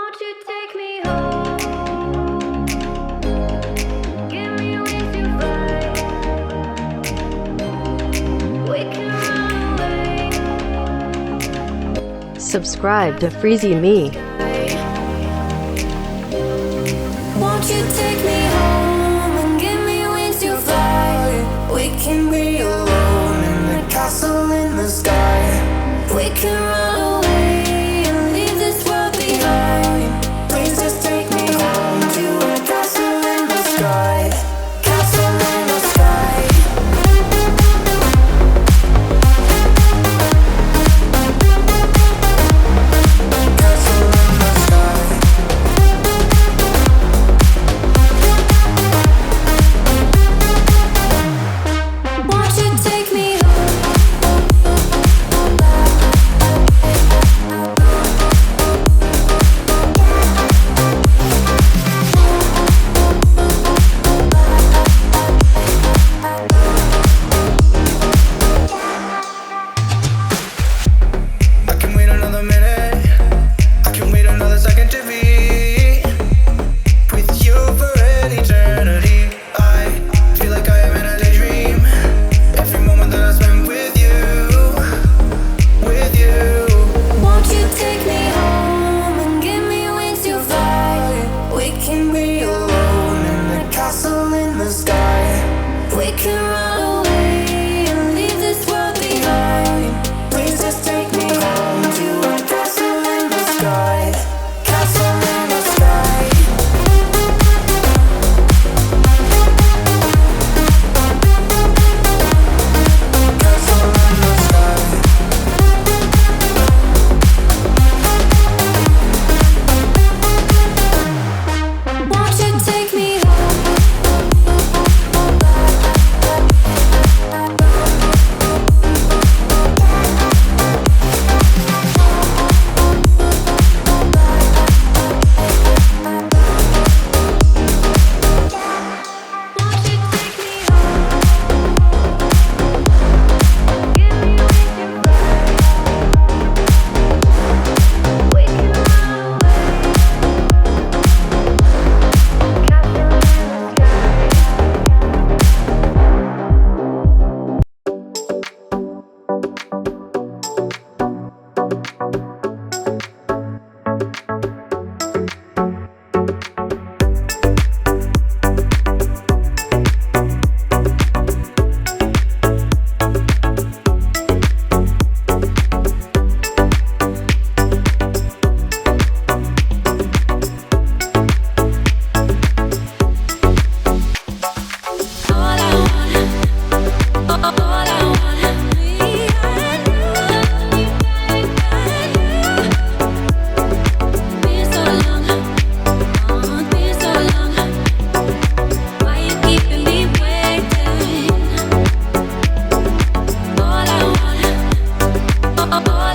Won't you take me home? Give me wings to fly. We can run away. Subscribe to FreeziMee. Won't you take me home and give me wings to fly? We can be alone in the castle in the sky. We can run away and leave this world behind. Please just take me home to a castle in the sky. Castle in the sky. Castle in the sky. Won't you take me I can wait another minute. I can wait another second to be with you for an eternity. I feel like I am in a daydream. Every moment that I spend with you, with you. Won't you take me home and give me wings to fly? We can be alone in the castle in the sky. We can run away and leave this world behind. Please just take me home to a castle in the sky. Castle in the sky. Castle in the sky. Won't you take me all